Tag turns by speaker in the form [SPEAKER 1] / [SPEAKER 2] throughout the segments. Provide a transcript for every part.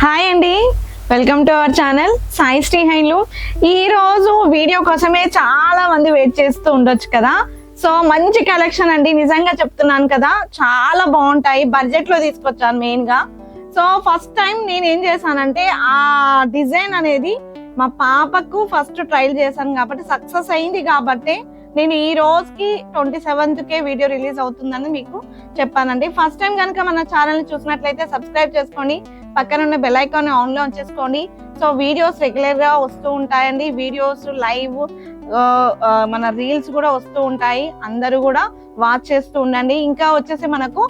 [SPEAKER 1] Hi అండి, welcome to our channel Sai Sri handloom. ఈ రోజు వీడియో కోసమే చాలా మంది వెయిట్ చేస్తూ ఉండొచ్చు కదా. సో మంచి కలెక్షన్ అండి, నిజంగా చెప్తున్నాను కదా, చాలా బాగుంటాయి. బడ్జెట్ లో తీసుకొచ్చాను మెయిన్ గా. సో ఫస్ట్ టైం నేను ఏం చేశానంటే ఆ డిజైన్ అనేది మా పాపకు ఫస్ట్ ట్రైల్ చేశాను కాబట్టి సక్సెస్ అయింది. కాబట్టి నేను ఈ రోజుకి 27th వీడియో రిలీజ్ అవుతుందని మీకు చెప్పానండి. ఫస్ట్ టైం కనుక మన ఛానల్ ని చూసినట్లయితే సబ్స్క్రైబ్ చేసుకోండి, పక్కన ఉన్న బెల్ ఐకాన్ ఆన్ లో ఉంచేసుకోండి. సో వీడియోస్ రెగ్యులర్ గా వస్తూ ఉంటాయండి, వీడియోస్ లైవ్ మన రీల్స్ కూడా వస్తూ ఉంటాయి. అందరూ కూడా వాచ్ చేస్తూ ఉండండి. ఇంకా వచ్చేసి మనకు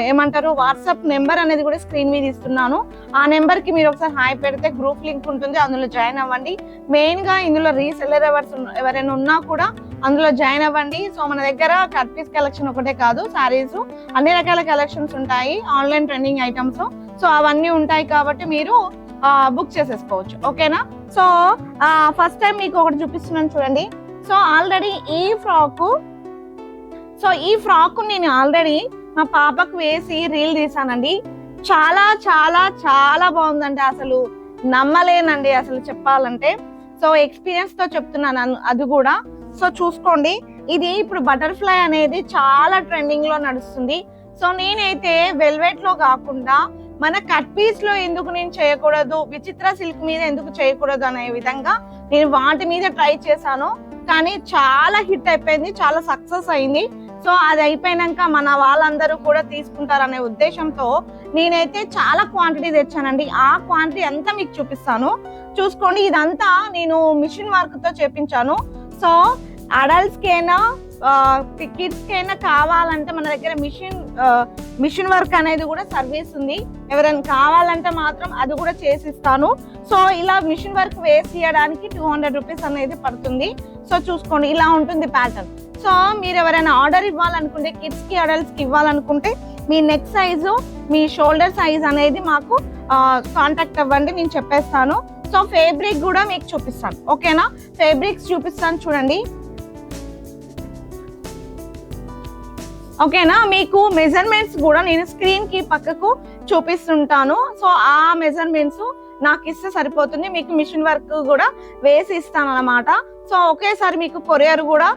[SPEAKER 1] ఏమంటారు, వాట్సాప్ నెంబర్ అనేది కూడా స్క్రీన్ మీద ఇస్తున్నాను. ఆ నెంబర్ కి మీరు ఒకసారి హాయ్ పెడితే గ్రూప్ లింక్ ఉంటుంది, అందులో జాయిన్ అవ్వండి. మెయిన్ గా ఇందులో రీసెల్లర్ ఎవరైనా ఉన్నా కూడా అందులో జాయిన్ అవ్వండి. సో మన దగ్గర కట్ పీస్ కలెక్షన్ ఒకటే కాదు, సారీస్ అన్ని రకాల కలెక్షన్స్ ఉంటాయి, ఆన్లైన్ ట్రెండింగ్ ఐటమ్స్. సో అవన్నీ ఉంటాయి కాబట్టి మీరు బుక్ చేసేసుకోవచ్చు, ఓకేనా. సో ఫస్ట్ టైం మీకు ఒకటి చూపిస్తున్నాను చూడండి. సో ఆల్రెడీ ఈ ఫ్రాక్ నేను ఆల్రెడీ మా పాపకు వేసి రీల్ తీసానండి. చాలా చాలా చాలా బాగుందండి, అసలు నమ్మలేనండి అసలు చెప్పాలంటే. సో ఎక్స్పీరియన్స్ తో చెప్తున్నాను అది కూడా. సో చూసుకోండి, ఇది ఇప్పుడు బటర్ఫ్లై అనేది చాలా ట్రెండింగ్ లో నడుస్తుంది. సో నేనైతే వెల్వెట్ లో కాకుండా మన కట్ పీస్ లో ఎందుకు నేను చేయకూడదు, విచిత్ర సిల్క్ మీద ఎందుకు చేయకూడదు అనే విధంగా నేను వాటి మీద ట్రై చేశాను. కానీ చాలా హిట్ అయిపోయింది, చాలా సక్సెస్ అయింది. సో అది అయిపోయినాక మన వాళ్ళందరూ కూడా తీసుకుంటారనే ఉద్దేశంతో నేనైతే చాలా క్వాంటిటీ తెచ్చానండి. ఆ క్వాంటిటీ అంతా మీకు చూపిస్తాను, చూసుకోండి. ఇదంతా నేను మిషన్ వర్క్ తో చేపించాను. సో అడల్ట్స్ కైనా కిడ్స్ కైనా కావాలంటే మన దగ్గర మిషన్ వర్క్ అనేది కూడా సర్వీస్ ఉంది. ఎవరైనా కావాలంటే మాత్రం అది కూడా చేసిస్తాను. సో ఇలా మిషన్ వర్క్ వేసియడానికి 200 రూపీస్ అనేది పడుతుంది. సో చూసుకోండి, ఇలా ఉంటుంది ప్యాటర్న్. సో మీరు ఎవరైనా ఆర్డర్ ఇవ్వాలనుకుంటే, కిడ్స్ కి అడల్ట్స్ కి ఇవ్వాలనుకుంటే మీ నెక్ సైజు, మీ షోల్డర్ సైజ్ అనేది మాకు కాంటాక్ట్ అవ్వండి, నేను చెప్పేస్తాను. సో ఫేబ్రిక్ కూడా మీకు చూపిస్తాను, ఓకేనా. ఫేబ్రిక్స్ చూపిస్తాను చూడండి, ఓకేనా. మీకు మెజర్మెంట్స్ కూడా నేను స్క్రీన్ కి పక్కకు చూపిస్తుంటాను. సో ఆ మెజర్మెంట్స్ నాకు ఇస్తే సరిపోతుంది. మీకు మిషన్ వర్క్ కూడా వేసి ఇస్తాను అనమాట. సో ఒకేసారి మీకు కొరియర్ కూడా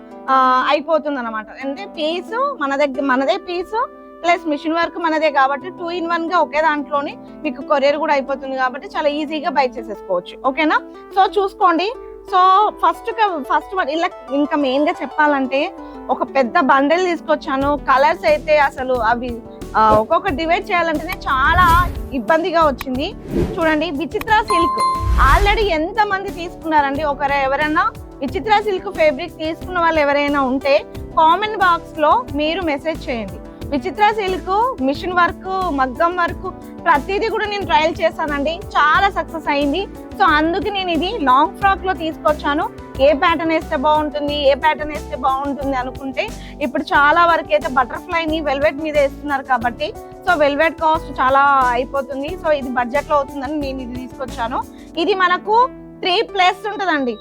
[SPEAKER 1] అయిపోతుంది అనమాట. అంటే పీస్ మనదే పీసు ప్లస్ మిషన్ వర్క్ మనదే కాబట్టి 2 in 1 గా ఒకే దాంట్లోని మీకు కొరియర్ కూడా అయిపోతుంది కాబట్టి చాలా ఈజీగా బై చేసేసుకోవచ్చు, ఓకేనా. సో చూసుకోండి. సో ఫస్ట్ ఇలా ఇంకా మెయిన్ గా చెప్పాలంటే ఒక పెద్ద బండల్ తీసుకొచ్చాను. కలర్స్ అయితే అసలు అవి ఒక్కొక్క డివైడ్ చేయాలంటేనే చాలా ఇబ్బందిగా వచ్చింది. చూడండి, విచిత్ర సిల్క్ ఆల్రెడీ ఎంత మంది తీసుకున్నారండి. ఎవరైనా విచిత్ర సిల్క్ ఫేబ్రిక్ తీసుకున్న వాళ్ళు ఎవరైనా ఉంటే కామెంట్ బాక్స్ లో మీరు మెసేజ్ చేయండి. విచిత్ర సిల్క్ మిషన్ వర్క్, మగ్గం వర్క్ ప్రతిదీ కూడా నేను ట్రయల్ చేశానండి, చాలా సక్సెస్ అయింది. సో అందుకే నేను ఇది లాంగ్ ఫ్రాక్ లో తీసుకొచ్చాను. ఏ ప్యాటర్న్ వేస్తే బాగుంటుంది అనుకుంటే ఇప్పుడు చాలా వరకు అయితే బటర్ఫ్లై ని వెల్వెట్ మీద వేస్తున్నారు కాబట్టి సో వెల్వెట్ కాస్ట్ చాలా అయిపోతుంది. సో ఇది బడ్జెట్ లో అవుతుందని నేను ఇది తీసుకొచ్చాను. ఇది మనకు 3+ ఉంటుందండి.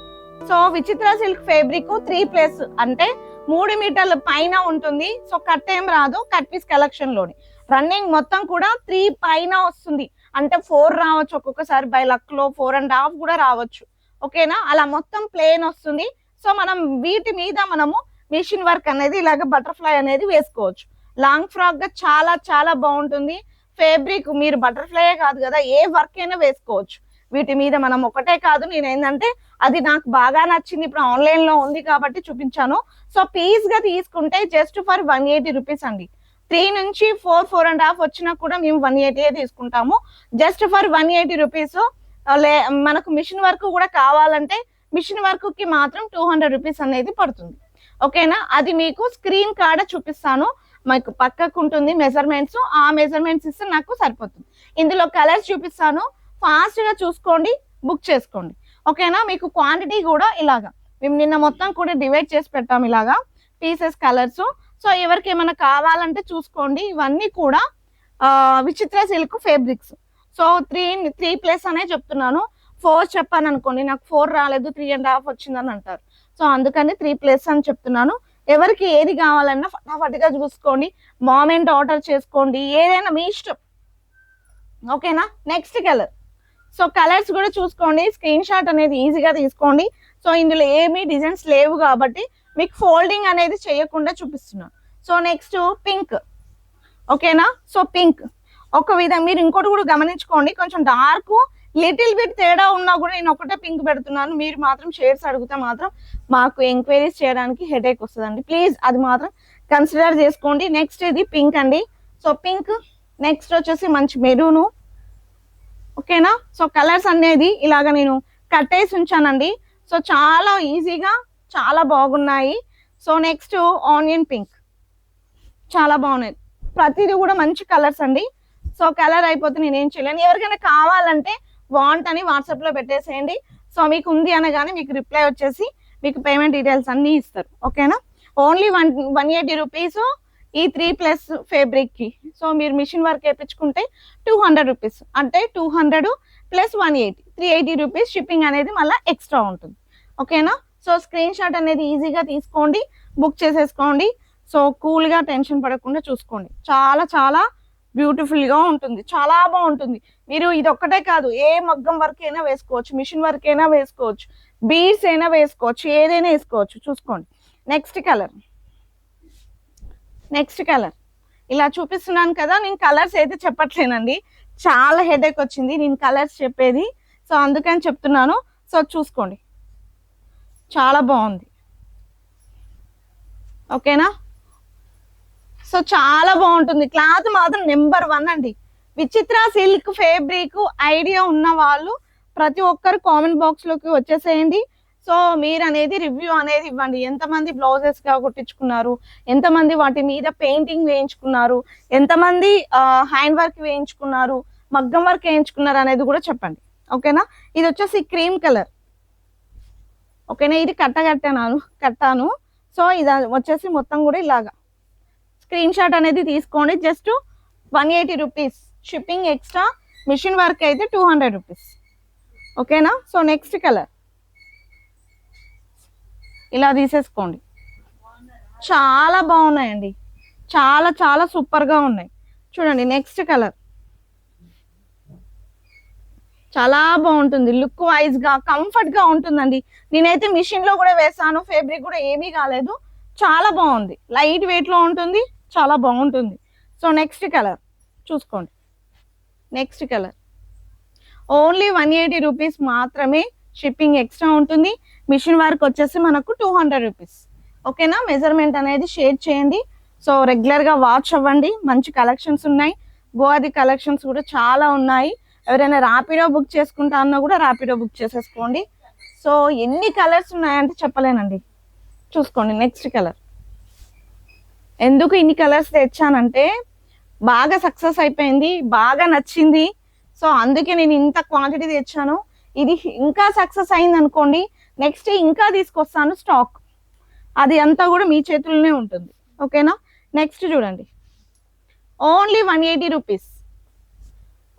[SPEAKER 1] సో విచిత్ర సిల్క్ ఫేబ్రిక్ 3+ అంటే 3 మీటర్ల పైన ఉంటుంది. సో కట్ ఏం రాదు, కట్ పీస్ కలెక్షన్ లోని రన్నింగ్ మొత్తం కూడా 3 పైన వస్తుంది. అంటే 4 రావచ్చు, ఒక్కొక్కసారి బై లక్ లో 4.5 కూడా రావచ్చు, ఓకేనా. అలా మొత్తం ప్లేన్ వస్తుంది. సో మనం వీటి మీద మనము మిషన్ వర్క్ అనేది ఇలాగ బటర్ఫ్లై అనేది వేసుకోవచ్చు. లాంగ్ ఫ్రాక్ గా చాలా చాలా బాగుంటుంది. ఫేబ్రిక్ మీరు బటర్ఫ్లై కాదు కదా, ఏ వర్క్ అయినా వేసుకోవచ్చు వీటి మీద. మనం ఒకటే కాదు, నేను ఏంటంటే అది నాకు బాగా నచ్చింది, ఇప్పుడు ఆన్లైన్ లో ఉంది కాబట్టి చూపించాను. సో పీస్ గా తీసుకుంటే జస్ట్ ఫర్ 180 రూపీస్ అండి. 3 నుంచి 4.5 వచ్చినా కూడా మేము 180 తీసుకుంటాము. Just for 180 rupees. మనకు మిషన్ వర్క్ కూడా కావాలంటే మిషన్ వర్క్ కి మాత్రం 200 రూపీస్ అనేది పడుతుంది, ఓకేనా. అది మీకు స్క్రీన్ కాడ చూపిస్తాను, మీకు పక్కకు ఉంటుంది మెజర్మెంట్స్. ఆ మెజర్మెంట్స్ ఇస్తే నాకు సరిపోతుంది. ఇందులో కలర్స్ చూపిస్తాను, ఫాస్ట్ గా చూసుకోండి, బుక్ చేసుకోండి, ఓకేనా. మీకు క్వాంటిటీ కూడా ఇలాగా మేము నిన్న మొత్తం కూడా డివైడ్ చేసి పెట్టాము, ఇలాగా పీసెస్ కలర్స్. సో ఎవరికి ఏమైనా కావాలంటే చూసుకోండి. ఇవన్నీ కూడా విచిత్ర సిల్క్ ఫేబ్రిక్స్. సో 3+ అనే చెప్తున్నాను. 4 చెప్పాను అనుకోండి, నాకు 4 రాలేదు 3.5 వచ్చిందని అంటారు. సో అందుకని 3+ అని చెప్తున్నాను. ఎవరికి ఏది కావాలన్నా ఫటాఫట్గా చూసుకోండి, మామెంట్ ఆర్డర్ చేసుకోండి, ఏదైనా మీ ఇష్టం. ఓకేనా. Next colour. సో కలర్స్ కూడా చూసుకోండి, స్క్రీన్ షాట్ అనేది ఈజీగా తీసుకోండి. సో ఇందులో ఏమీ డిజైన్స్ లేవు కాబట్టి మీకు ఫోల్డింగ్ అనేది చేయకుండా చూపిస్తున్నాను. So next pink. ఓకేనా. సో పింక్ ఒక విధంగా మీరు ఇంకోటి కూడా గమనించుకోండి, కొంచెం డార్క్ లిటిల్ బిట్ తేడా ఉన్నా కూడా నేను ఒకటే పింక్ పెడుతున్నాను. మీరు మాత్రం షేడ్స్ అడిగితే మాత్రం మాకు ఎంక్వైరీస్ చేయడానికి హెడేక్ వస్తుందండి. ప్లీజ్ అది మాత్రం కన్సిడర్ చేసుకోండి. నెక్స్ట్ ఇది పింక్ అండి. So pink. నెక్స్ట్ వచ్చేసి మంచి మెరూను. ఓకేనా. సో కలర్స్ అనేది ఇలాగ నేను కట్టేసి ఉంచానండి. సో చాలా ఈజీగా చాలా బాగున్నాయి. సో నెక్స్ట్ ఆనియన్ పింక్, చాలా బాగున్నాయి. ప్రతిదీ కూడా మంచి కలర్స్ అండి. సో కలర్ అయిపోతే నేనేం చేయలేను. ఎవరికైనా కావాలంటే వాంట్ అని వాట్సాప్ లో పెట్టేసేయండి. సో మీకు ఉంది అనగానే మీకు రిప్లై వచ్చేసి మీకు పేమెంట్ డీటెయిల్స్ అన్ని ఇస్తారు. ఓకేనా. ఓన్లీ 180 రూపీస్ ఈ 3+ ఫేబ్రిక్ కి. సో మీరు మిషన్ వర్క్ వేయించుకుంటే 200 రూపీస్, అంటే 200 + 180, 380 రూపీస్ షిప్పింగ్ అనేది మళ్ళీ ఎక్స్ట్రా ఉంటుంది. ఓకేనా. సో స్క్రీన్ షాట్ అనేది ఈజీగా తీసుకోండి, బుక్ చేసేసుకోండి. సో కూల్ గా టెన్షన్ పడకుండా చూసుకోండి. చాలా చాలా బ్యూటిఫుల్ గా ఉంటుంది, చాలా బాగుంటుంది. మీరు ఇది ఒక్కటే కాదు, ఏ మగ్గం వర్క్ అయినా వేసుకోవచ్చు, మిషన్ వర్క్ అయినా వేసుకోవచ్చు, బీడ్స్ అయినా వేసుకోవచ్చు, ఏదైనా వేసుకోవచ్చు. చూసుకోండి. Next colour. నెక్స్ట్ కలర్ ఇలా చూపిస్తున్నాను కదా, నేను కలర్స్ అయితే చెప్పట్లేనండి, చాలా హెడేక్ వచ్చింది నేను కలర్స్ చెప్పేది. సో అందుకని చెప్తున్నాను. సో చూసుకోండి, చాలా బాగుంది. ఓకేనా. సో చాలా బాగుంటుంది, క్లాత్ మాత్రం నెంబర్ 1 అండి. విచిత్ర సిల్క్ ఫేబ్రిక్ ఐడియా ఉన్న వాళ్ళు ప్రతి ఒక్కరు కామెంట్ బాక్స్ లోకి వచ్చేసేయండి. సో మీరు అనేది రివ్యూ అనేది ఇవ్వండి. ఎంతమంది బ్లౌజెస్ గా కుట్టించుకున్నారు, ఎంతమంది వాటి మీద పెయింటింగ్ వేయించుకున్నారు, ఎంతమంది హ్యాండ్ వర్క్ వేయించుకున్నారు, మగ్గం వర్క్ వేయించుకున్నారు అనేది కూడా చెప్పండి. ఓకేనా. ఇది వచ్చేసి క్రీమ్ కలర్. ఓకేనా. ఇది కట్టాను. సో ఇది వచ్చేసి మొత్తం కూడా ఇలాగా స్క్రీన్ షాట్ అనేది తీసుకోండి. Just 180 rupees shipping extra, machine work అయితే 200 రూపీస్. ఓకేనా. సో నెక్స్ట్ కలర్ ఇలా తీసేసుకోండి. చాలా బాగున్నాయండి, చాలా చాలా సూపర్ గా ఉన్నాయి. చూడండి నెక్స్ట్ కలర్, చాలా బాగుంటుంది, లుక్ వైజ్ గా కంఫర్ట్ గా ఉంటుందండి. నేనైతే మిషన్ లో కూడా వేసాను, ఫేబ్రిక్ కూడా ఏమీ కాలేదు, చాలా బాగుంది. లైట్ వెయిట్ లో ఉంటుంది, చాలా బాగుంటుంది. సో నెక్స్ట్ కలర్ చూసుకోండి. నెక్స్ట్ కలర్ ఓన్లీ 180 రూపీస్ మాత్రమే, షిప్పింగ్ ఎక్స్ట్రా ఉంటుంది. మిషన్ వర్క్ వచ్చేసి మనకు 200 రూపీస్. ఓకేనా. మెజర్మెంట్ అనేది షేర్ చేయండి. సో రెగ్యులర్ గా వాచ్ అవ్వండి, మంచి కలెక్షన్స్ ఉన్నాయి. గోవాది కలెక్షన్స్ కూడా చాలా ఉన్నాయి. ఎవరైనా ర్యాపిడో బుక్ చేసుకుంటా అన్నా కూడా ర్యాపిడో బుక్ చేసేసుకోండి. సో ఎన్ని కలర్స్ ఉన్నాయంటే చెప్పలేనండి. చూసుకోండి నెక్స్ట్ కలర్. ఎందుకు ఇన్ని కలర్స్ తెచ్చానంటే బాగా సక్సెస్ అయిపోయింది, బాగా నచ్చింది. సో అందుకే నేను ఇంత క్వాంటిటీ తెచ్చాను. ఇది ఇంకా సక్సెస్ అయింది అనుకోండి, నెక్స్ట్ ఇంకా తీసుకొస్తాను స్టాక్, అది అంతా కూడా మీ చేతుల్లోనే ఉంటుంది. ఓకేనా. నెక్స్ట్ చూడండి, ఓన్లీ 180 రూపీస్,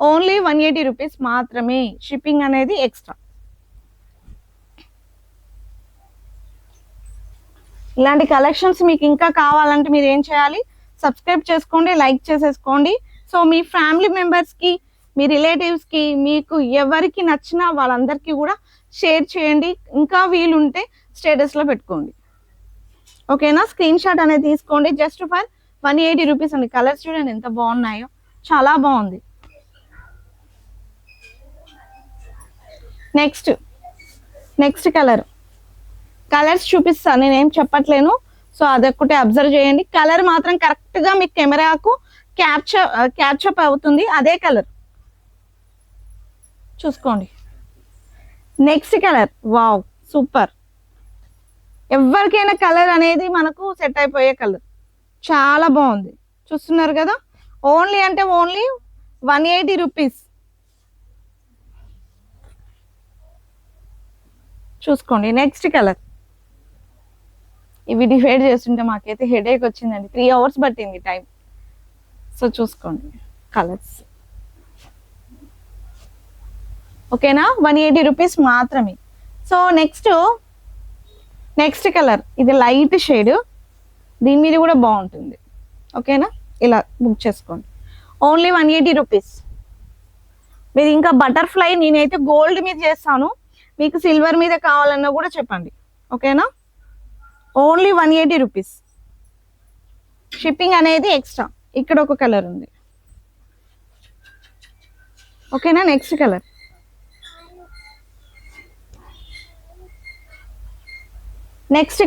[SPEAKER 1] ఓన్లీ 180 రూపీస్ మాత్రమే, షిప్పింగ్ అనేది ఎక్స్ట్రా. ఇలాంటి కలెక్షన్స్ మీకు ఇంకా కావాలంటే మీరు ఏం చేయాలి, సబ్స్క్రైబ్ చేసుకోండి, లైక్ చేసేసుకోండి. సో మీ ఫ్యామిలీ మెంబర్స్కి, మీ రిలేటివ్స్కి, మీకు ఎవరికి నచ్చినా వాళ్ళందరికీ కూడా షేర్ చేయండి. ఇంకా వీలుంటే స్టేటస్లో పెట్టుకోండి. ఓకేనా. స్క్రీన్ షాట్ అనేది తీసుకోండి. జస్ట్ ఫర్ 180 రూపీస్ అండి. కలర్స్ చూడండి ఎంత బాగున్నాయో, చాలా బాగుంది. నెక్స్ట్ కలర్స్ చూపిస్తాను, నేనేం చెప్పట్లేను. సో అదొక్కటే అబ్జర్వ్ చేయండి. కలర్ మాత్రం కరెక్ట్ గా మీకు కెమెరాకు క్యాప్చప్ అవుతుంది, అదే కలర్ చూసుకోండి. Next colour, wow super. ఎవరికైనా కలర్ అనేది మనకు సెట్ అయిపోయే కలర్, చాలా బాగుంది. చూస్తున్నారు కదా. ఓన్లీ అంటే ఓన్లీ 180 రూపీస్. చూసుకోండి నెక్స్ట్ కలర్. ఇవి డివైడ్ చేస్తుంటే మాకైతే హెడేక్ వచ్చిందండి, 3 అవర్స్ పట్టింది టైం. సో చూసుకోండి కలర్స్. ఓకేనా. 180 రూపీస్ మాత్రమే. సో నెక్స్ట్ కలర్, ఇది లైట్ షేడ్, దీని మీద కూడా బాగుంటుంది. ఓకేనా. ఇలా బుక్ చేసుకోండి. Only 180 rupees. మీరు ఇంకా బటర్ఫ్లై నేనైతే గోల్డ్ మీద చేస్తాను, మీకు సిల్వర్ మీద కావాలన్నా కూడా చెప్పండి, ఓకేనా. Only 180 rupees. షిప్పింగ్ అనేది ఎక్స్ట్రా. ఇక్కడ ఒక కలర్ ఉంది, ఓకేనా. నెక్స్ట్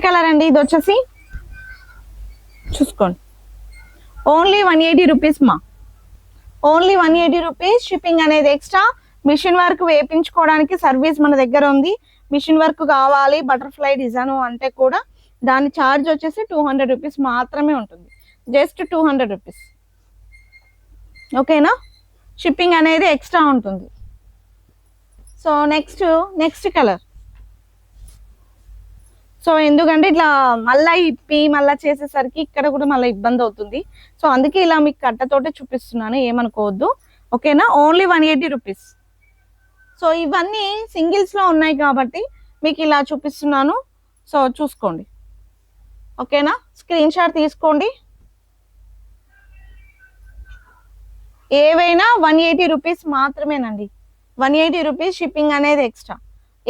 [SPEAKER 1] కలర్ అండి, ఇది వచ్చేసి చూసుకోండి, ఓన్లీ 180 రూపీస్ మా, ఓన్లీ 180 రూపీస్. షిప్పింగ్ అనేది ఎక్స్ట్రా. మిషన్ వర్క్ వేయించుకోవడానికి సర్వీస్ మన దగ్గర ఉంది. మిషన్ వర్క్ కావాలి బటర్ఫ్లై డిజైన్ అంటే కూడా దాని ఛార్జ్ వచ్చేసి 200 రూపీస్ మాత్రమే ఉంటుంది, జస్ట్ 200 రూపీస్, ఓకేనా. షిప్పింగ్ అనేది ఎక్స్ట్రా ఉంటుంది. So next colour. సో ఎందుకంటే ఇట్లా మళ్ళీ ఇప్పి మళ్ళీ చేసేసరికి ఇక్కడ కూడా మళ్ళీ ఇబ్బంది అవుతుంది. సో అందుకే ఇలా మీకు కట్టతోటే చూపిస్తున్నాను, ఏమనుకోవద్దు, ఓకేనా. Only 180 rupees. సో ఇవన్నీ సింగిల్స్ లో ఉన్నాయి కాబట్టి మీకు ఇలా చూపిస్తున్నాను. సో చూసుకోండి, ఓకేనా. స్క్రీన్ షాట్ తీసుకోండి. ఏవైనా 180 రూపీస్ మాత్రమేనండి, 180 రూపీస్. షిప్పింగ్ అనేది ఎక్స్ట్రా.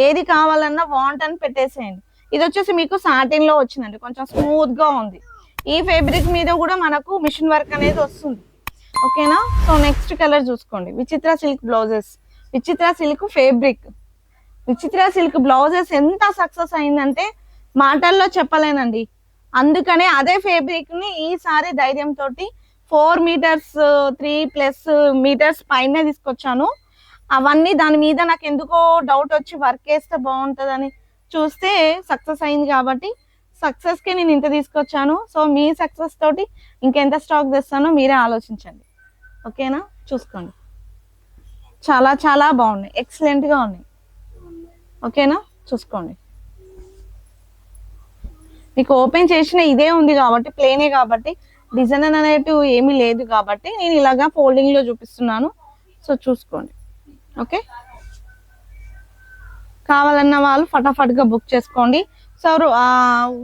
[SPEAKER 1] ఏది కావాలన్నా వాంట్ అని పెట్టేసేయండి. ఇది వచ్చేసి మీకు సాటిన్ లో వచ్చిందండి, కొంచెం స్మూత్ గా ఉంది. ఈ ఫ్యాబ్రిక్ మీద కూడా మనకు మిషన్ వర్క్ అనేది వస్తుంది, ఓకేనా. సో నెక్స్ట్ కలర్ చూసుకోండి, విచిత్ర సిల్క్ బ్లౌజెస్. విచిత్ర సిల్క్ ఫ్యాబ్రిక్, విచిత్ర సిల్క్ బ్లౌజెస్ ఎంత సక్సెస్ అయిందంటే మాటల్లో చెప్పలేనండి. అందుకనే అదే ఫ్యాబ్రిక్ ని ఈసారి ధైర్యంతో 4 మీటర్స్ 3+ మీటర్స్ పైన తీసుకొచ్చాను. అవన్నీ దాని మీద నాకు ఎందుకో డౌట్ వచ్చి వర్క్ వేస్తే బాగుంటుందని చూస్తే సక్సెస్ అయింది కాబట్టి సక్సెస్ కి నేను ఇంత తీసుకొచ్చాను. సో మీ సక్సెస్ తోటి ఇంకెంత స్టాక్ తెస్తానో మీరే ఆలోచించండి, ఓకేనా. చూసుకోండి, చాలా చాలా బాగున్నాయి, ఎక్సలెంట్ గా ఉన్నాయి, ఓకేనా. చూసుకోండి, మీకు ఓపెన్ చేసిన ఇదే ఉంది కాబట్టి ప్లేనే కాబట్టి డిజైన్ అనేటివ్ ఏమీ లేదు కాబట్టి నేను ఇలాగా ఫోల్డింగ్ లో చూపిస్తున్నాను. సో చూసుకోండి, ఓకే. కావాలన్న వాళ్ళు ఫటాఫట్ గా బుక్ చేసుకోండి. సో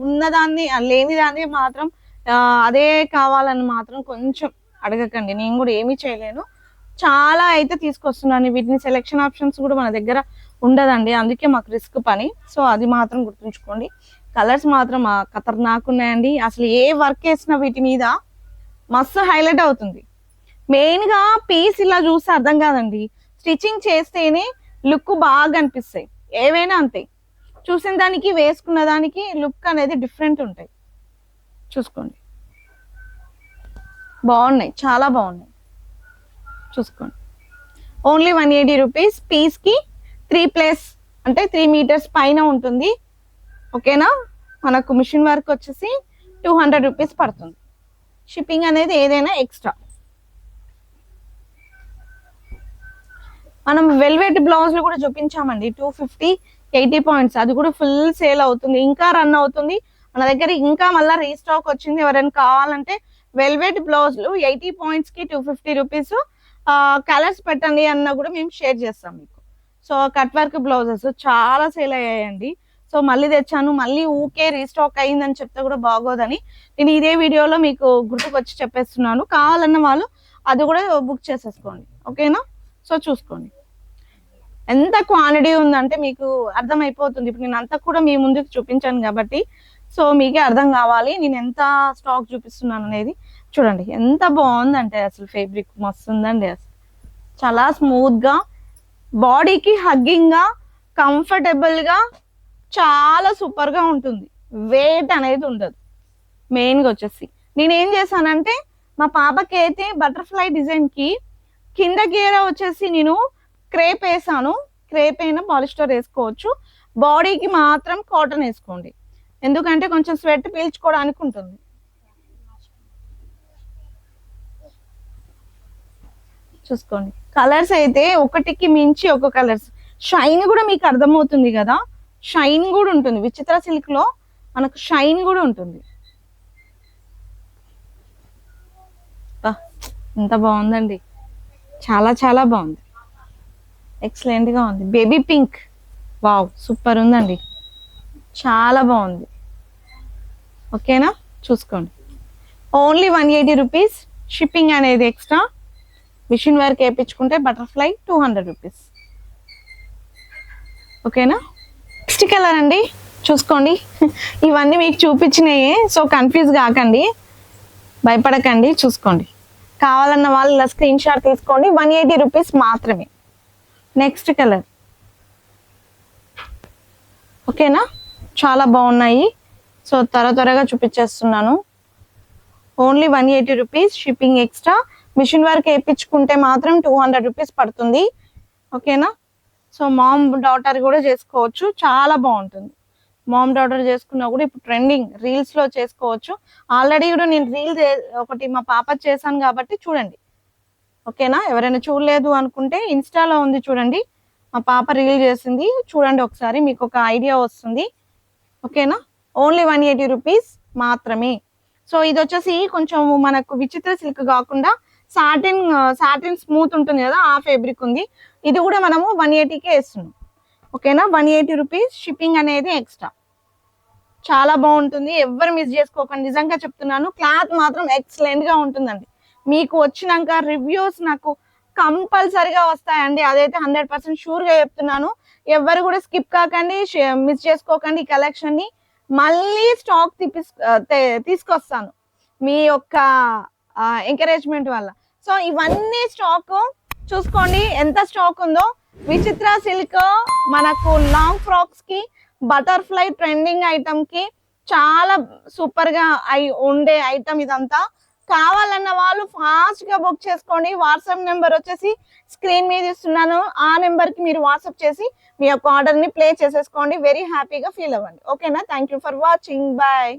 [SPEAKER 1] ఉన్నదాన్ని లేని దాన్ని మాత్రం అదే కావాలని మాత్రం కొంచెం అడగకండి, నేను కూడా ఏమీ చేయలేను. చాలా అయితే తీసుకొస్తున్నాను, వీటిని సెలెక్షన్ ఆప్షన్స్ కూడా మన దగ్గర ఉండదండి, అందుకే మాకు రిస్క్ పని. సో అది మాత్రం గుర్తుంచుకోండి. కలర్స్ మాత్రం ఖతర్నాక్ ఉన్నాయండి. అసలు ఏ వర్క్ వేసినా వీటి మీద మస్తు హైలైట్ అవుతుంది. మెయిన్ గా పీస్ ఇలా చూస్తే అర్థం కాదండి, స్టిచ్చింగ్ చేస్తేనే లుక్ బాగా అనిపిస్తాయి. ఏవైనా అంతే, చూసిన దానికి వేసుకున్న దానికి లుక్ అనేది డిఫరెంట్ ఉంటాయి. చూసుకోండి, బాగున్నాయి, చాలా బాగున్నాయి. చూసుకోండి, ఓన్లీ 180 రూపీస్. పీస్ కి 3+ అంటే 3 మీటర్స్ పైన ఉంటుంది, ఓకేనా. మనకు మిషన్ వర్క్ వచ్చేసి 200 రూపీస్ పడుతుంది. షిప్పింగ్ అనేది ఏదైనా ఎక్స్ట్రా. మనం వెల్వెట్ బ్లౌజ్లు కూడా చూపించామండి, 250 80 పాయింట్స్. అది కూడా ఫుల్ సేల్ అవుతుంది, ఇంకా రన్ అవుతుంది మన దగ్గర. ఇంకా మళ్ళీ రీస్టాక్ వచ్చింది, ఎవరైనా కావాలంటే వెల్వెట్ బ్లౌజ్లు 80 పాయింట్స్ కి 250 రూపీస్. కలర్స్ పెట్టండి అన్న కూడా మేము షేర్ చేస్తాం మీకు. సో కట్ వర్క్ బ్లౌజెస్ చాలా సేల్ అయ్యాయండి. సో మళ్ళీ తెచ్చాను, మళ్ళీ ఊకే రీస్టాక్ అయ్యిందని చెప్తే కూడా బాగోదని నేను ఇదే వీడియోలో మీకు గుర్తుకొచ్చి చెప్పేస్తున్నాను. కావాలన్న వాళ్ళు అది కూడా బుక్ చేసేసుకోండి, ఓకేనా. సో చూసుకోండి, ఎంత క్వాంటిటీ ఉందంటే మీకు అర్థమైపోతుంది. ఇప్పుడు నేను అంతా కూడా మీ ముందుకు చూపించాను కాబట్టి సో మీకే అర్థం కావాలి నేను ఎంత స్టాక్ చూపిస్తున్నాను అనేది. చూడండి ఎంత బాగుందంటే అసలు ఫ్యాబ్రిక్ మస్తు ఉందండి, అసలు చాలా స్మూత్ గా, బాడీకి హగ్గింగ్ గా, కంఫర్టబుల్ గా, చాలా సూపర్ గా ఉంటుంది. వెయిట్ అనేది ఉండదు. మెయిన్ గా వచ్చేసి నేనేం చేశానంటే మా పాపకి అయితే బటర్ఫ్లై డిజైన్ కి కింద గీర వచ్చేసి నేను క్రేప్ వేసాను. క్రేప్ అయినా పాలిస్టర్ వేసుకోవచ్చు, బాడీకి మాత్రం కాటన్ వేసుకోండి, ఎందుకంటే కొంచెం స్వెట్ పీల్చుకోవడానికి ఉంటుంది. చూసుకోండి, కలర్స్ అయితే ఒకటికి మించి ఒక కలర్స్. షైన్ కూడా మీకు అర్థమవుతుంది కదా, షైన్ కూడా ఉంటుంది. విచిత్ర సిల్క్ లో మనకు షైన్ కూడా ఉంటుంది. ఎంత బాగుందండి, చాలా చాలా బాగుంది, ఎక్సలెంట్ గా ఉంది. బేబీ పింక్, వావ్ సూపర్ ఉందండి, చాలా బాగుంది, ఓకేనా. చూసుకోండి, ఓన్లీ 180 రూపీస్. షిప్పింగ్ అనేది ఎక్స్ట్రా. మిషన్ వర్క్ వేయించుకుంటే బటర్ఫ్లై 200 రూపీస్. ఓకేనా. నెక్స్ట్ కలర్ అండి, చూసుకోండి. ఇవన్నీ మీకు చూపించినాయి, సో కన్ఫ్యూజ్ కాకండి, భయపడకండి, చూసుకోండి. కావాలన్న వాళ్ళు ఇలా స్క్రీన్ షాట్ తీసుకోండి. 180 రూపీస్ మాత్రమే. Next colour. ఓకేనా, చాలా బాగున్నాయి. సో త్వరగా చూపించేస్తున్నాను. Only 180 rupees, shipping extra. Machine work వేయించుకుంటే మాత్రం 200 రూపీస్ పడుతుంది. ఓకేనా. సో మామ్ డాటర్ కూడా చేసుకోవచ్చు, చాలా బాగుంటుంది. మామ్ డాటర్ చేసుకున్నా కూడా ఇప్పుడు ట్రెండింగ్, రీల్స్ లో చేసుకోవచ్చు. ఆల్రెడీ కూడా నేను రీల్ ఒకటి మా పాప చేశాను కాబట్టి చూడండి. ఓకేనా. ఎవరైనా చూడలేదు అనుకుంటే ఇన్స్టాలో ఉంది చూడండి, మా పాప రీల్ చేసింది, చూడండి ఒకసారి, మీకు ఒక ఐడియా వస్తుంది. ఓకేనా. ఓన్లీ 180 రూపీస్ మాత్రమే. సో ఇది వచ్చేసి కొంచెం మనకు విచిత్ర సిల్క్ కాకుండా సాటిన్ స్మూత్ ఉంటుంది కదా, ఆ ఫేబ్రిక్ ఉంది. ఇది కూడా మనము 180కే వేస్తున్నాం. ఓకేనా. 180 రూపీస్, షిప్పింగ్ అనేది ఎక్స్ట్రా. చాలా బాగుంటుంది, ఎవ్వరు మిస్ చేసుకోకండి. నిజంగా చెప్తున్నాను, క్లాత్ మాత్రం ఎక్సలెంట్ గా ఉంటుందండి. మీకు వచ్చినాక రివ్యూస్ నాకు కంపల్సరిగా వస్తాయండి, అదైతే 100% షూర్ గా చెప్తున్నాను. ఎవరు కూడా స్కిప్ కాకండి, మిస్ చేసుకోకండి. ఈ కలెక్షన్ ని మళ్ళీ స్టాక్ తీసుకొస్తాను మీ యొక్క ఎంకరేజ్మెంట్ వల్ల. సో ఇవన్నీ స్టాక్ చూసుకోండి ఎంత స్టాక్ ఉందో. విచిత్ర సిల్క్ మనకు లాంగ్ ఫ్రాక్స్ కి, బటర్ఫ్లై ట్రెండింగ్ ఐటమ్ కి చాలా సూపర్ గా ఉండే ఐటమ్ ఇదంతా. కావాలన్న వాళ్ళు ఫాస్ట్ గా బుక్ చేసుకోండి. వాట్సాప్ నెంబర్ వచ్చేసి స్క్రీన్ మీద ఇస్తున్నాను, ఆ నెంబర్ కి మీరు వాట్సాప్ చేసి మీ యొక్క ఆర్డర్ ని ప్లే చేసేసుకోండి. వెరీ హ్యాపీగా ఫీల్ అవ్వండి. ఓకేనా. Thank you for watching. Bye.